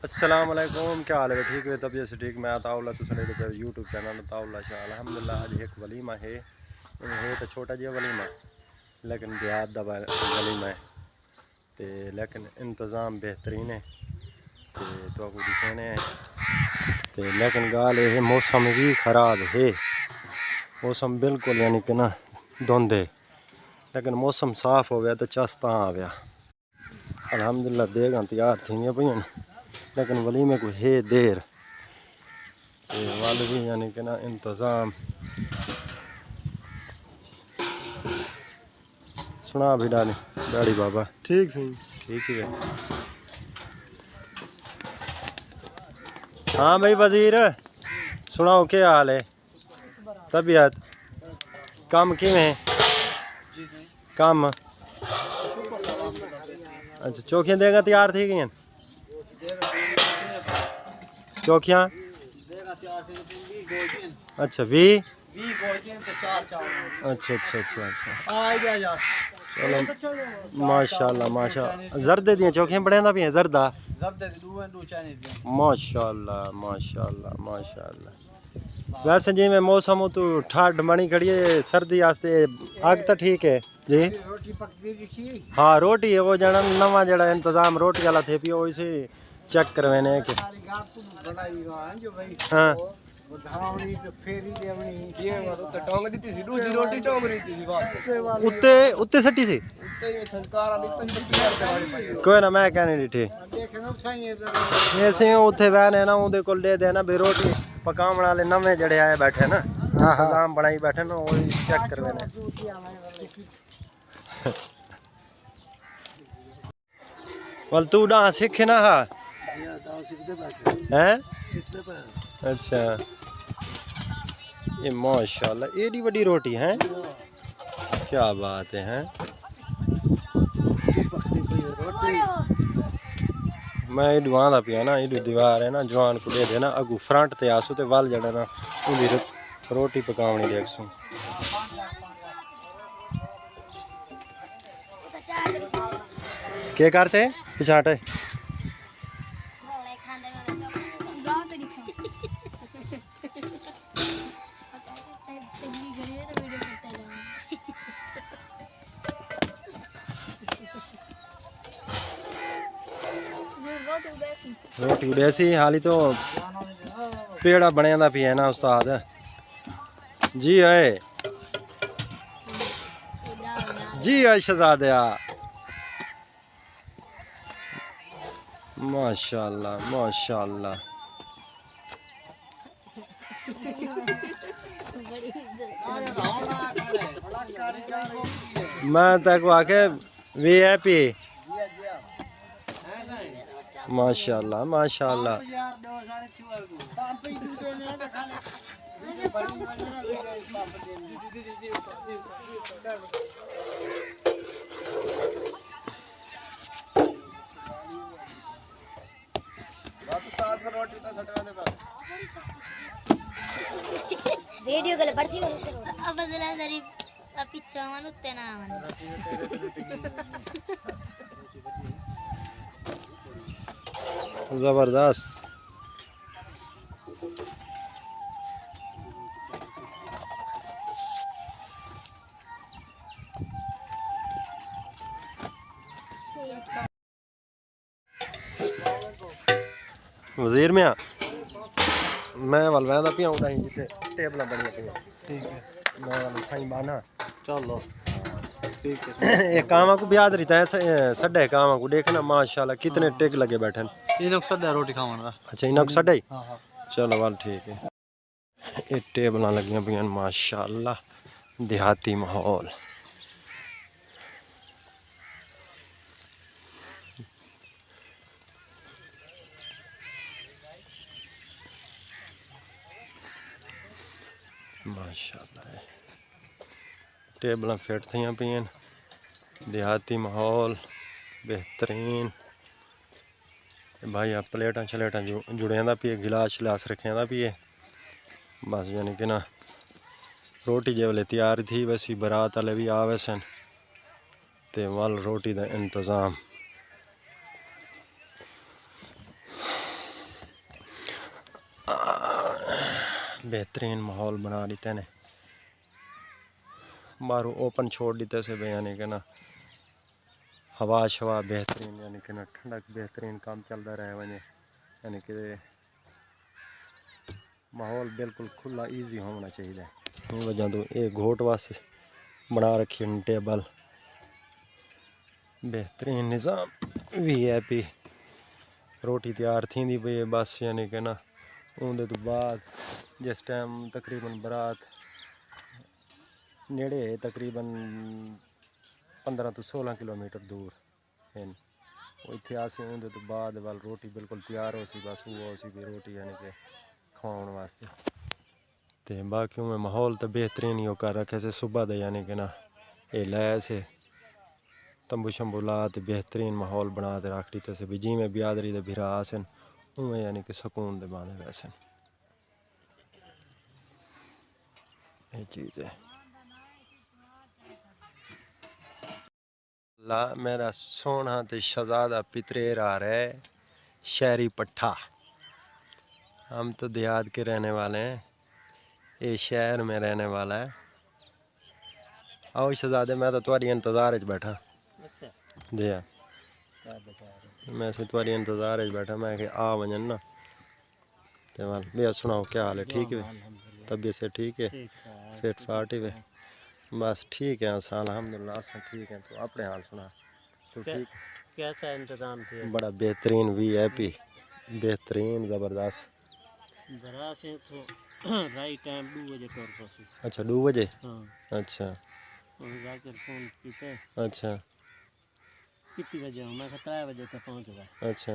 अस्सलाम वालेकुम, क्या हाल है? ठीक है, तबीयत से ठीक। मैं ताउला तो सुने तो यूट्यूब चैनल ताउला शाह अल्हम्दुलिल्लाह। आज एक वलीमा है तो छोटा जिहा वलीमा, लेकिन देहात दा वलीमा है तो लेकिन इंतज़ाम बेहतरीन है तो दिखाने तो लेकिन गाल ये मौसम भी ख़राब है। मौसम बिल्कुल यानी कि ना धुंध है, लेकिन मौसम साफ़ हो गया तो चस्ता आ गया। अल्हम्दुलिल्लाह देगा तैयार थी पी, लेकिन वलीमे को है देर तो वाल भी यानी कि ना इंतज़ाम सुना भी डाली दाड़ी बाबा। ठीक सही ठीक है। हाँ भाई वजीर, सुनाओ क्या हाल है? तबीयत काम किमें काम? अच्छा चौखियाँ देगा तैयार थी गई? चौखियाँ अच्छा भी अच्छा अच्छा अच्छा अच्छा चलो माशाल्लाह माशाल्लाह। जर्दे दियां चौखियाँ बढ़िया भी हैं। जर्दा माशाल्लाह माशाल्लाह माशाल्लाह। वैसे जी मैं मौसम तो ठंड बनी खड़ी है, सर्दी आस्ते अग तो ठीक है जी। हाँ रोटी है वो जना नवा जड़ा इंतजाम रोटी वाला थे पियो इसे चेक करवाने के। हाँ उत्ते उत्ते सट्टी सी कोई ना मैं कहने डिठी ऐसे उत्थे बहने ना उहदे कोल दे देना भी रोटी पकाने वाले नवे जड़े आए बैठे ना इंतजाम बनाई बैठे ना वो चेक करवाने। वल तू डांस सीखे ना हा हैं? अच्छा ये माशाल्लाह एडी बड़ी रोटी है, क्या बात है हैं? मैं इडू आंदा पिया ना, इडू दीवार है ना जवान को दे देना अगू फ्रंट ते आसू ते वल जड़ा ना उदी रोटी पकावनी देखसू। क्या करते पिछाटे रोटी उड़ेसी हाली तो पेड़ा बने पिया ना उस्ताद जी है जी है शहजादिया माशाल्लाह माशाल्लाह। मैं तक आके वीआईपी माशाल्लाह माशाल्लाह। वीडियो के लिए पड़ती है अब बदला जरी पीछे मन उत्ते ना मन जबरदस्त। वजीर में मैं वल वैदा पिया उड़ाई जिथे टेबल बनी पिया। ठीक है मैं वल खाई बाना चलो ठीक है। एक कामा को ब्याद रहता है सड्डे कामा को देखना माशाल्लाह कितने टेक लगे बैठे इनको सदा रोटी खावाना। अच्छा इन्हों सड्डे हां हां चलो वाल ठीक है। ये टेबल लगियां पियां माशाल्लाह देहाती माहौल। माशाल्लाह टेबल फिट थी पियां देहाती माहौल बेहतरीन। भाई आप प्लेटा शलेटा जुड़िया पिए गिलास शलास रखे पिए बस यानी कि ना रोटी जो वेले तैयार थी वैसी बारात वाले भी आवे सन ते वल रोटी का इंतज़ाम। बेहतरीन माहौल बना देते ने बारू ओपन छोड़ देते से भाई यानी कि ना हवा शवा बेहतरीन यानी कि ना ठंडक बेहतरीन काम चलता रहे वने यानी कि माहौल बिल्कुल खुला इजी होना चाहिए। इन वजह तो ये घोट वास्ते बना रखी टेबल बेहतरीन निज़ाम VIP रोटी तैयार थी पई बस यानी कि ना उनके तो बाद जिस टाइम तकरीबन बारात नेड़े है तकरीबन 15 तो 16 किलोमीटर दूर हैं इतने आसे उनके तो बाद वाल रोटी बिल्कुल तैयार हो सी बस वो हो सी भी रोटी यानी कि खाने वास्ते ते बाकी में माहौल तो बेहतरीन ही कर रखे से सुबह दे यानी कि ना ये लै से तंबू शंबू ला तो बेहतरीन माहौल बना के रख दी से भी जिमें बिरादरी के भिरा आसन उमें यानी कि सुकून दे बांधे वैसे ये चीज़ है। ला मेरा सोना तो शहजादा पितरेर आ रहा है शहरी पट्ठा। हम तो देहात के रहने वाले हैं ये शहर में रहने वाला है। आओ शहजादे मैं तो तुम्हारी इंतज़ार च बैठा। जी हाँ मैं से तुम्हारी इंतज़ार च बैठा मैं कि आ वजन ना तो वाल भैया सुनाओ क्या हाल है ठीक है तबीयत से ठीक है फिट फाट ही वे बस ठीक है असा अल्हम्दुलिल्लाह असा ठीक है। तो अपने हाल सुना तो ठीक कैसा इंतजाम थे? बड़ा बेहतरीन VIP बेहतरीन ज़बरदस्त। बरा से तो राइट टाइम 2 बजे कर पसी। अच्छा 2 बजे हां अच्छा और जाकर फोन कीते अच्छा कितने बजे हो मैं 3 बजे तक पहुंच गया। अच्छा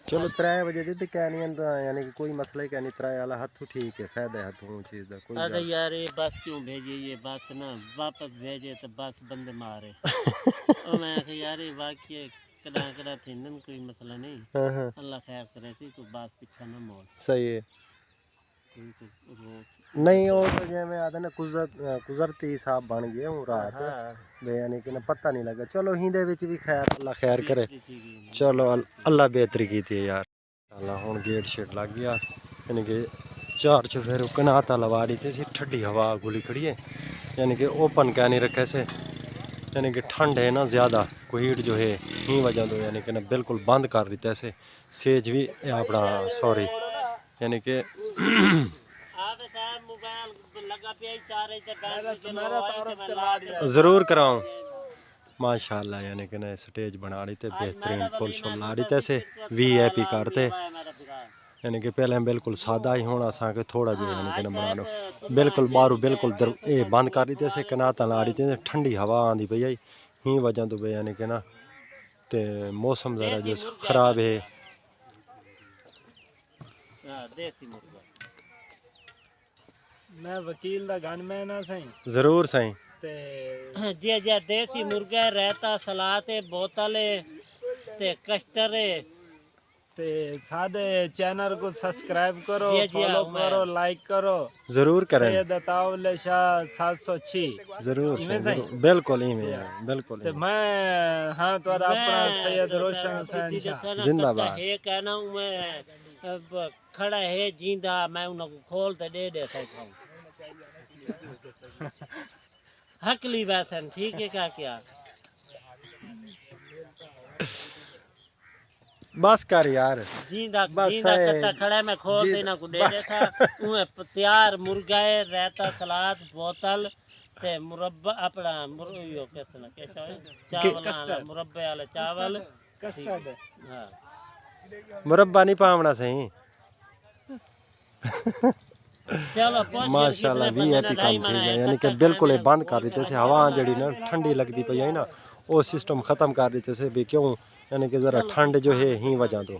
चलो 3 बजे दी तो क्या नहीं यानी कि कोई मसला ही क्या नहीं 3 वाला हथू ठीक है फायदा है हथू चीज़ का कोई अरे यार ये बस क्यों भेजे ये बस ना वापस भेजे तो बस बंदे मारे और मैं कहा यार ये वाकई कड़ा थे न कोई मसला नहीं हाँ अल्लाह खैर करे सी तो बस पीछा ना मोड़ सही है तो नहीं वो तो जैसे आते ना कुदरती हिसाब बन गए हूँ रात बे यानी कि ना पता नहीं लगा चलो हिंदे विच भी खैर अल्लाह खैर करे चलो अल्लाह बेहतरी की थी यार अल्लाह हुन गेट शेट लग गया यानी कि 4 चफेरे कनाता लवा दी थी ठंडी हवा गुली खड़ी है यानी कि ओपन क्या नहीं रखे से यानी कि ठंड है ना ज़्यादा कोई हीट जो है ही वजह तो यानी कि ना बिल्कुल बंद कर दी ऐसे सेज भी अपना सॉरी यानी कि ज़रूर कराऊँ माशाल्लाह यानी कि ना स्टेज बना रही थे बेहतरीन फुल शुल ला रही थे ऐसे VIP करते यानी कि पहले बिल्कुल सादा ही होना सा कि थोड़ा जो यानी कि ना बना लो बिल्कुल बारू बिल्कुल ये बंद कर रही थे ऐसे कनाता ला रही थी ठंडी हवा आँधी पई आई ही वजह तो यानी कि ना ते मौसम ज़रा जो ख़राब है। मैं वकील दा गनमैन आ सही ज़रूर सही ते जी जी देसी मुर्गा रहता सलाद है बोतल है ते कस्टर है ते सादे चैनल को सब्सक्राइब करो फॉलो करो लाइक करो ज़रूर करें सैयद अताउल शाह 706 ज़रूर बिल्कुल ही में बिल्कुल ते मैं हां तोरा अपना सैयद रोशन हुसैन शाह जिंदाबाद है कहना मैं खड़ा है जिंदा मैं उनको खोल ते दे खाऊं हकली वैसन ठीक है क्या बस कर यार जिंदा कट्टा खड़ा मैं खोल देना को दे था उमे तैयार मुर्गा है रहता सलाद बोतल ते मुरब्बा अपना मुर्गियो कैसा चावल मुरब्बे वाले चावल कस्टर्ड हां मुरब्बा नहीं पावना सही चलो माशाल्लाह VIP काम थी यानी कि बिल्कुल ही बंद कर देते से हवा जड़ी ना ठंडी लगती पई है ना वो सिस्टम ख़त्म कर देते से भी क्यों यानी कि ज़रा ठंड जो है ही वजह तो